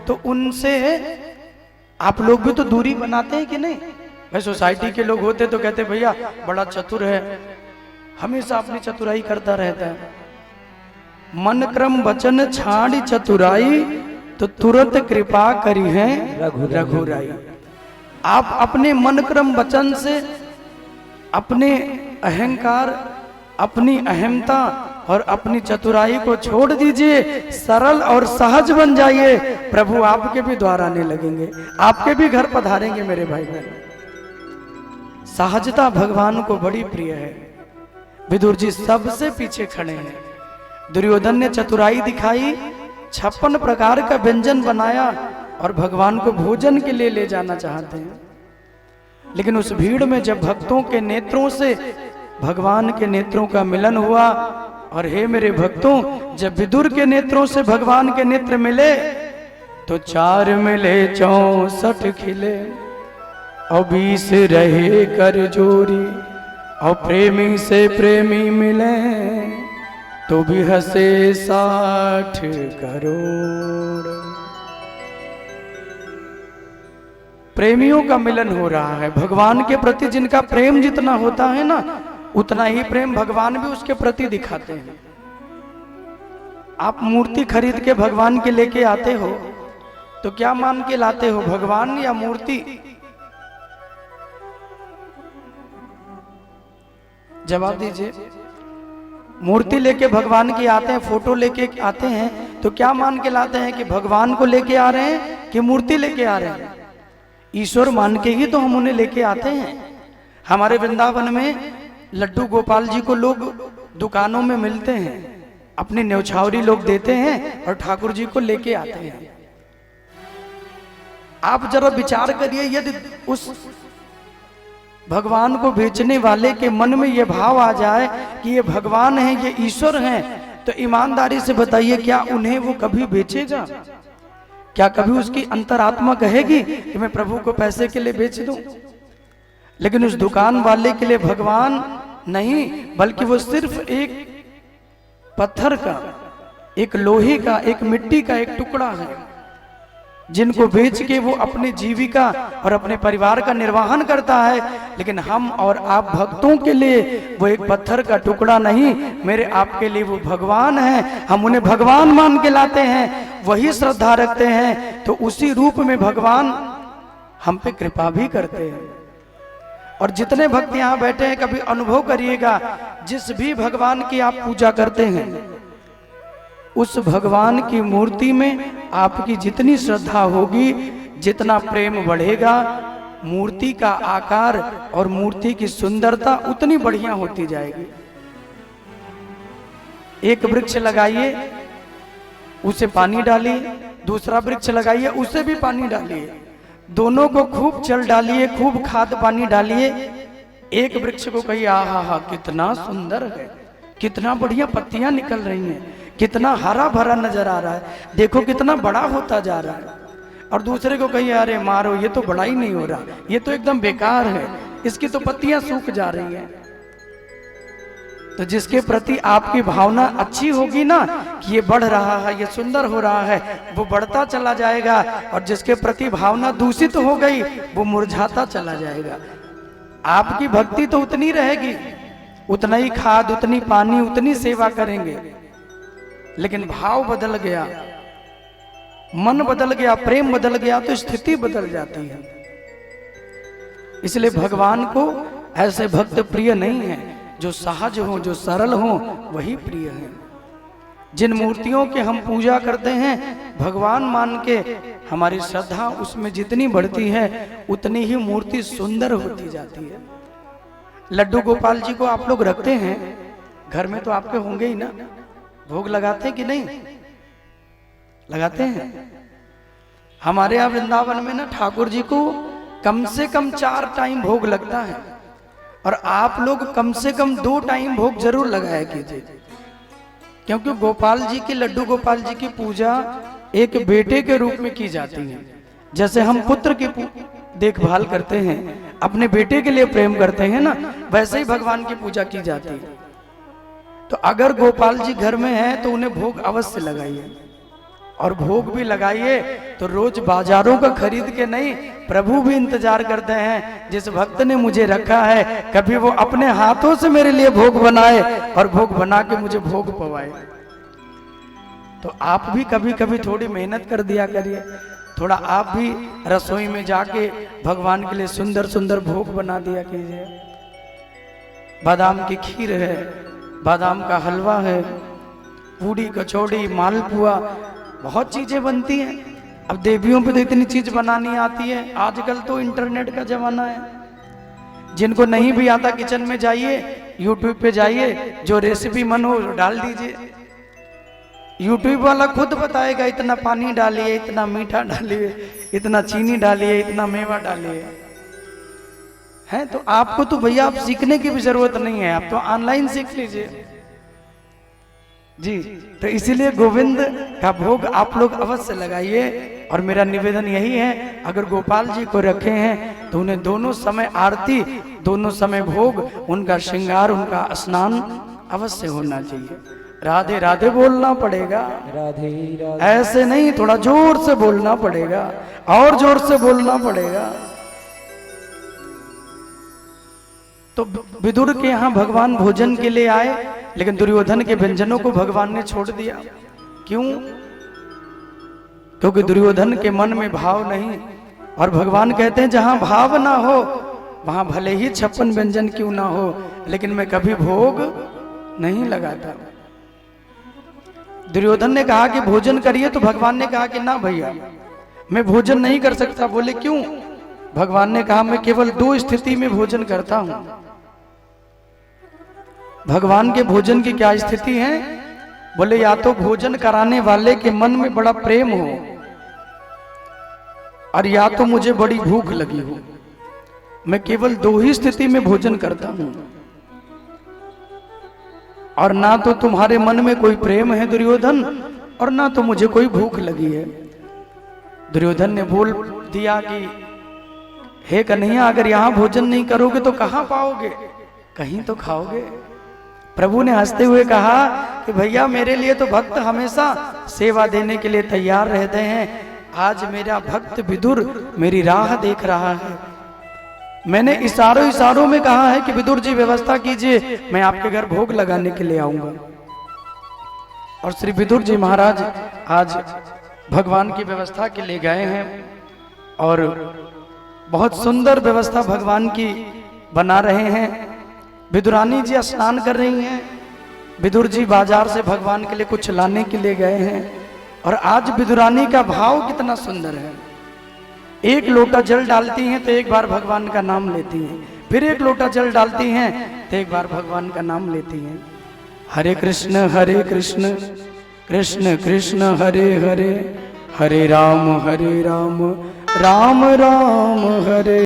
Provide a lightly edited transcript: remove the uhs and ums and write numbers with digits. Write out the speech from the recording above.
तो उनसे आप लोग भी तो दूरी बनाते हैं कि नहीं? भाई सोसाइटी के लोग होते तो कहते भैया बड़ा चतुर है, हमेशा अपनी चतुराई करता रहता है। मन क्रम वचन छाड़ी चतुराई, तो तुरंत कृपा करी है रघुराई। आप अपने मन क्रम वचन से अपने अहंकार, अपनी अहमता और अपनी चतुराई को छोड़ दीजिए, सरल और सहज बन जाइए। प्रभु आपके भी द्वार आने लगेंगे, आपके भी घर पधारेंगे मेरे भाई बहन। सहजता भगवान को बड़ी प्रिय है। विदुर जी सबसे पीछे खड़े हैं। दुर्योधन ने चतुराई दिखाई, 56 प्रकार का व्यंजन बनाया और भगवान को भोजन के लिए ले जाना चाहते हैं। लेकिन उस भीड़ में जब भक्तों के नेत्रों से भगवान के नेत्रों का मिलन हुआ, और हे मेरे भक्तों, जब विदुर के नेत्रों से भगवान के नेत्र मिले तो 4 मिले 64 खिले, और 20 रहे कर जोरी, और प्रेमी से प्रेमी मिले तो भी हंसे 60 करोड़। प्रेमियों का मिलन हो रहा है। भगवान के प्रति जिनका प्रेम जितना होता है ना, उतना ही प्रेम भगवान भी उसके प्रति दिखाते हैं। आप मूर्ति खरीद के भगवान के लेके आते हो तो क्या मान के लाते हो, भगवान या मूर्ति? जवाब दीजिए। मूर्ति लेके भगवान की आते हैं, फोटो लेके आते हैं, तो क्या मान के लाते हैं कि भगवान को लेके आ रहे हैं कि मूर्ति लेके आ रहे हैं? ईश्वर मान के ही तो हम उन्हें लेके आते हैं। हमारे वृंदावन में लड्डू गोपाल जी को लोग दुकानों में मिलते हैं, अपनी न्यौछावरी लोग देते हैं और ठाकुर जी को लेके आते हैं। आप जरा विचार करिए, यदि उस भगवान को बेचने वाले के मन में यह भाव आ जाए कि ये भगवान है, ये ईश्वर हैं, तो ईमानदारी से बताइए क्या उन्हें वो कभी बेचेगा? क्या कभी उसकी अंतरात्मा कहेगी कि मैं प्रभु को पैसे के लिए बेच दूं? लेकिन उस दुकान वाले के लिए भगवान नहीं, बल्कि वो सिर्फ एक पत्थर का, एक लोहे का, एक मिट्टी का एक टुकड़ा है, जिनको बेच के वो अपनी जीविका और अपने परिवार का निर्वहन करता है। लेकिन हम और आप भक्तों के लिए वो एक पत्थर का टुकड़ा नहीं, मेरे आपके लिए वो भगवान है। हम उन्हें भगवान मान के लाते हैं, वही श्रद्धा रखते हैं, तो उसी रूप में भगवान हम पे कृपा भी करते हैं। और जितने भक्त यहाँ बैठे हैं, कभी अनुभव करिएगा, जिस भी भगवान की आप पूजा करते हैं, उस भगवान की मूर्ति में आपकी जितनी श्रद्धा होगी, जितना प्रेम बढ़ेगा, मूर्ति का आकार और मूर्ति की सुंदरता उतनी बढ़िया होती जाएगी। एक वृक्ष लगाइए, उसे पानी डालिए, दूसरा वृक्ष लगाइए, उसे भी पानी डालिए, दोनों को खूब चल डालिए, खूब खाद पानी डालिए। एक वृक्ष को कहिए आहा हा कितना सुंदर है, कितना बढ़िया पत्तियां निकल रही हैं, कितना हरा भरा नजर आ रहा है, देखो कितना बड़ा होता जा रहा है। और दूसरे को कहिए अरे मारो, ये तो बड़ा ही नहीं हो रहा, ये तो एकदम बेकार है, इसकी तो पत्तियां सूख जा रही हैं। तो जिसके प्रति आपकी भावना अच्छी होगी ना कि ये बढ़ रहा है, ये सुंदर हो रहा है, वो बढ़ता चला जाएगा। और जिसके प्रति भावना दूषित हो गई, वो मुरझाता चला जाएगा। आपकी भक्ति तो उतनी रहेगी, उतना ही खाद, उतनी पानी, उतनी सेवा करेंगे, लेकिन भाव बदल गया, मन बदल गया, प्रेम बदल गया, तो स्थिति बदल जाती है। इसलिए भगवान को ऐसे भक्त प्रिय नहीं है, जो सहज हो, जो सरल हो, वही प्रिय है। जिन मूर्तियों के हम पूजा करते हैं भगवान मान के, हमारी श्रद्धा उसमें जितनी बढ़ती है उतनी ही मूर्ति सुंदर होती जाती है। लड्डू गोपाल जी को आप लोग रखते हैं घर में, तो आपके होंगे ही ना, भोग लगाते हैं कि नहीं लगाते हैं? हमारे यहाँ वृंदावन में ना ठाकुर जी को कम से कम 4 टाइम भोग लगता है, और आप लोग कम से कम 2 टाइम भोग जरूर लगाया कीजिए, क्योंकि गोपाल जी की, लड्डू गोपाल जी की पूजा एक बेटे के रूप में की जाती है। जैसे हम पुत्र की देखभाल करते हैं, अपने बेटे के लिए प्रेम करते हैं ना, वैसे ही भगवान की पूजा की जाती है। तो अगर गोपाल जी घर में हैं तो उन्हें भोग अवश्य लगाइए। और भोग भी लगाइए तो रोज बाजारों का खरीद के नहीं, प्रभु भी इंतजार करते हैं जिस भक्त ने मुझे रखा है कभी वो अपने हाथों से मेरे लिए भोग बनाए और भोग बना के मुझे भोग पवाए। तो आप भी कभी कभी थोड़ी मेहनत कर दिया करिए, थोड़ा आप भी रसोई में जाके भगवान के लिए सुंदर सुंदर भोग बना दिया कीजिए। बादाम की खीर है, बादाम का हलवा है, पूड़ी कचौड़ी मालपुआ, बहुत चीजें बनती हैं। अब देवियों पे तो इतनी चीज बनानी आती है। आजकल तो इंटरनेट का जमाना है, जिनको नहीं भी आता किचन में जाइए, यूट्यूब पे जाइए, जो रेसिपी मन हो डाल दीजिए। यूट्यूब वाला खुद बताएगा इतना पानी डालिए, इतना मीठा डालिए, इतना चीनी डालिए, इतना मेवा डालिए। है तो आपको तो भैया आप सीखने की भी जरूरत नहीं है, आप तो ऑनलाइन सीख लीजिए जी। तो इसीलिए गोविंद का भोग आप लोग अवश्य लगाइए। और मेरा निवेदन यही है, अगर गोपाल जी को रखे हैं तो उन्हें दोनों समय आरती, दोनों समय भोग, उनका श्रृंगार, उनका स्नान अवश्य होना चाहिए। राधे राधे बोलना पड़ेगा, राधे राधे, ऐसे नहीं, थोड़ा जोर से बोलना पड़ेगा, और जोर से बोलना पड़ेगा। तो विदुर के यहाँ भगवान भोजन के लिए आए, लेकिन दुर्योधन के व्यंजनों को भगवान ने छोड़ दिया। क्यों? क्योंकि दुर्योधन के मन में भाव नहीं। और भगवान कहते हैं जहां भाव ना हो वहां भले ही 56 व्यंजन क्यों ना हो, लेकिन मैं कभी भोग नहीं लगाता। दुर्योधन ने कहा कि भोजन करिए, तो भगवान ने कहा कि ना भैया मैं भोजन नहीं कर सकता। बोले क्यों? भगवान ने कहा मैं केवल 2 स्थिति में भोजन करता हूं। भगवान के भोजन की क्या स्थिति है? बोले या तो भोजन कराने वाले के मन में बड़ा प्रेम हो, और या तो मुझे बड़ी भूख लगी हो। मैं केवल 2 ही स्थिति में भोजन करता हूं। और ना तो तुम्हारे मन में कोई प्रेम है दुर्योधन, और ना तो मुझे कोई भूख लगी है। दुर्योधन ने बोल दिया कि हे कन्हैया, अगर यहां भोजन नहीं करोगे तो कहां पाओगे? कहीं तो खाओगे। प्रभु ने हंसते हुए कहा कि भैया मेरे लिए तो भक्त हमेशा सेवा देने के लिए तैयार रहते हैं। आज मेरा भक्त विदुर मेरी राह देख रहा है। मैंने इशारों में कहा है कि विदुर जी व्यवस्था कीजिए, मैं आपके घर भोग लगाने के लिए आऊंगा। और श्री विदुर जी महाराज आज भगवान की व्यवस्था के लिए गए हैं, और बहुत सुंदर व्यवस्था भगवान की बना रहे हैं। विदुरानी जी स्नान कर रही हैं, विदुर जी बाजार से भगवान के लिए कुछ लाने के लिए गए हैं। और आज विदुरानी का भाव कितना सुंदर है। एक लोटा जल डालती हैं तो एक बार भगवान का नाम लेती हैं, फिर एक लोटा जल डालती हैं तो एक बार भगवान का नाम लेती हैं। हरे कृष्ण कृष्ण कृष्ण हरे हरे, हरे राम राम राम हरे